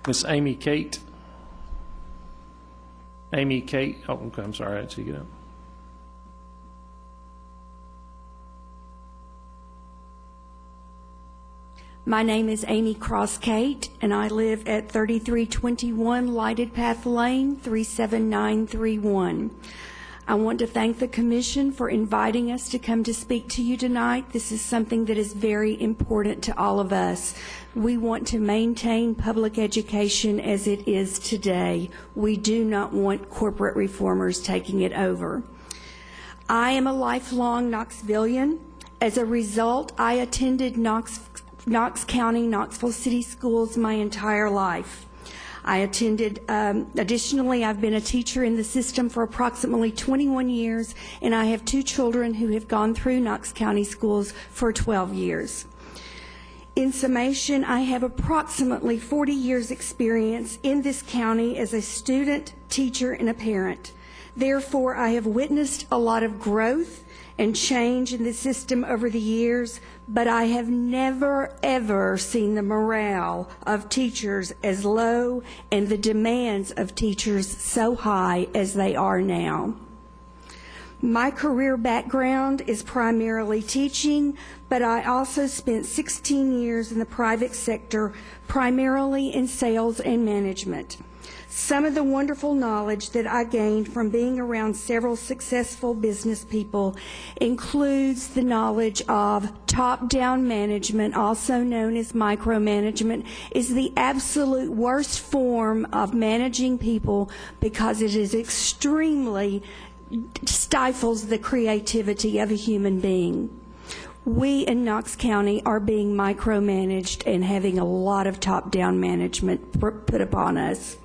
Miss Amy Cate. Amy Cate. Oh, okay, I'm sorry, I didn't see you get up. My name is Amy Cross Cate, and I live at 3321 Lighted Path Lane, 37931. I want to thank the Commission for inviting us to come to speak to you tonight. This is something that is very important to all of us. We want to maintain public education as it is today. We do not want corporate reformers taking it over. I am a lifelong Knoxvillian. As a result, I attended Knox County, Knoxville City Schools my entire life. I attended, additionally, I've been a teacher in the system for approximately 21 years, and I have 2 children who have gone through Knox County schools for 12 years. In summation, I have approximately 40 years experience in this county as a student, teacher, and a parent. Therefore, I have witnessed a lot of growth and change in the system over the years, but I have never, ever seen the morale of teachers as low and the demands of teachers so high as they are now. My career background is primarily teaching, but I also spent 16 years in the private sector, primarily in sales and management. Some of the wonderful knowledge that I gained from being around several successful business people includes the knowledge of top-down management, also known as micromanagement, is the absolute worst form of managing people because it is extremely stifles the creativity of a human being. We in Knox County are being micromanaged and having a lot of top-down management put upon us.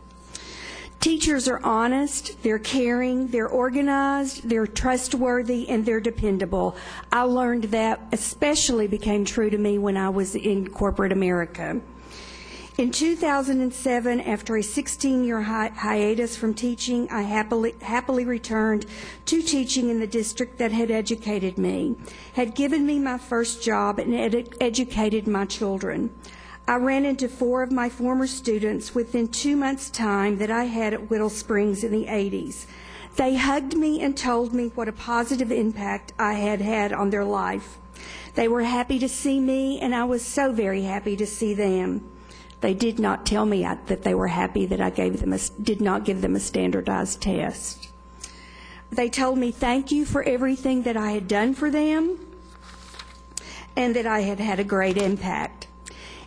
Teachers are honest, they're caring, they're organized, they're trustworthy, and they're dependable. I learned that especially became true to me when I was in corporate America. In 2007, after a 16-year hiatus from teaching, I happily returned to teaching in the district that had educated me, had given me my first job, and educated my children. I ran into 4 of my former students within 2 months' time that I had at Whittle Springs in the 80s. They hugged me and told me what a positive impact I had had on their life. They were happy to see me, and I was so very happy to see them. They did not tell me that they were happy that I did not give them a standardized test. They told me thank you for everything that I had done for them and that I had had a great impact.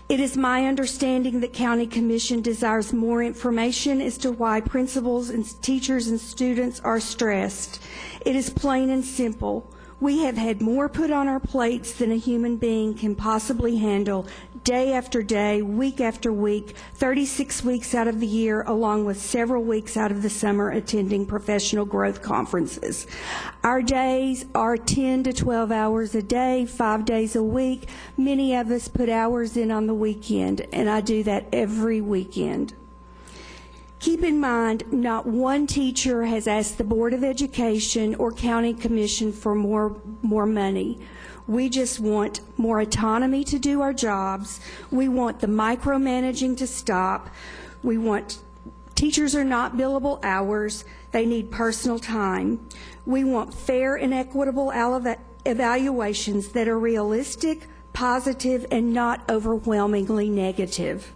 It is my understanding that County Commission desires more information as to why principals and teachers and students are stressed. It is plain and simple. We have had more put on our plates than a human being can possibly handle, day after day, week after week, 36 weeks out of the year, along with several weeks out of the summer attending professional growth conferences. Our days are 10 to 12 hours a day, 5 days a week. Many of us put hours in on the weekend, and I do that every weekend. Keep in mind, not one teacher has asked the Board of Education or County Commission for more money. We just want more autonomy to do our jobs. We want the micromanaging to stop. We want teachers are not billable hours. They need personal time. We want fair and equitable evaluations that are realistic, positive, and not overwhelmingly negative.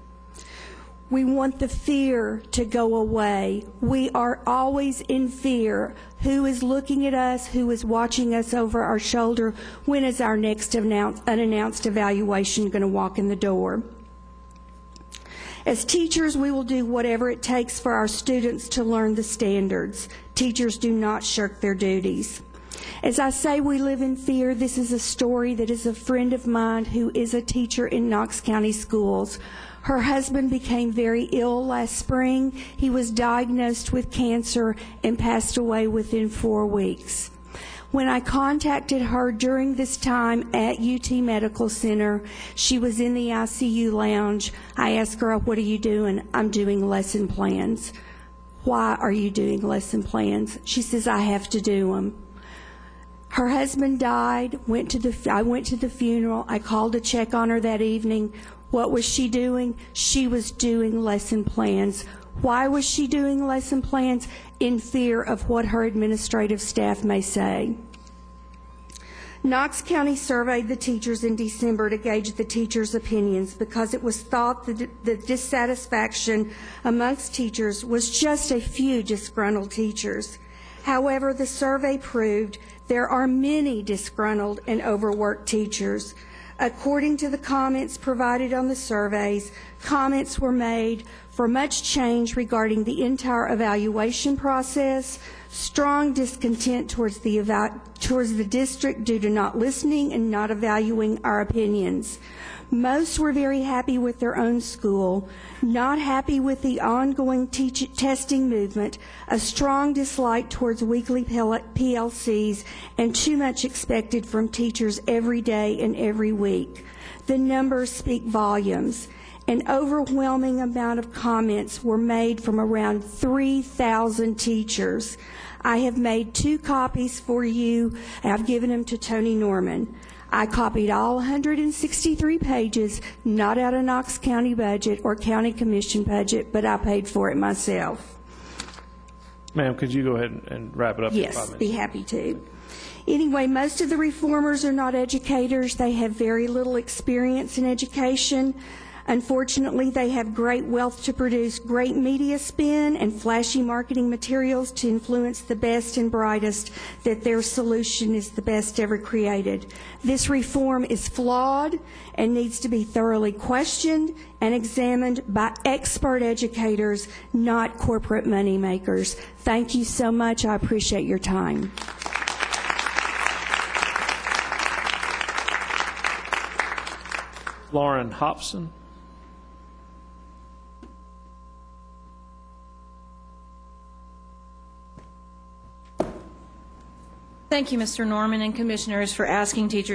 We want the fear to go away. We are always in fear. Who is looking at us? Who is watching us over our shoulder? When is our next unannounced evaluation going to walk in the door? As teachers, we will do whatever it takes for our students to learn the standards. Teachers do not shirk their duties. As I say, we live in fear. This is a story that is a friend of mine who is a teacher in Knox County Schools. Her husband became very ill last spring. He was diagnosed with cancer and passed away within 4 weeks. When I contacted her during this time at UT Medical Center, she was in the ICU lounge. I asked her, "What are you doing?" "I'm doing lesson plans." "Why are you doing lesson plans?" She says, "I have to do them." Her husband died. I went to the funeral. I called to check on her that evening. What was she doing? She was doing lesson plans. Why was she doing lesson plans? In fear of what her administrative staff may say. Knox County surveyed the teachers in December to gauge the teachers' opinions because it was thought that the dissatisfaction amongst teachers was just a few disgruntled teachers. However, the survey proved there are many disgruntled and overworked teachers. According to the comments provided on the surveys, comments were made for much change regarding the entire evaluation process, strong discontent towards the district due to not listening and not evaluating our opinions. Most were very happy with their own school, not happy with the ongoing testing movement, a strong dislike towards weekly PLCs, and too much expected from teachers every day and every week. The numbers speak volumes. An overwhelming amount of comments were made from around 3,000 teachers. I have made 2 copies for you, and I've given them to Tony Norman. I copied all 163 pages, not out of Knox County budget or County Commission budget, but I paid for it myself. Ma'am, could you go ahead and wrap it up? Yes, be happy to. Anyway, most of the reformers are not educators. They have very little experience in education. Unfortunately, they have great wealth to produce great media spin and flashy marketing materials to influence the best and brightest that their solution is the best ever created. This reform is flawed and needs to be thoroughly questioned and examined by expert educators, not corporate money makers. Thank you so much. I appreciate your time. Lauren Hobson. Thank you, Mr. Norman and Commissioners, for asking teachers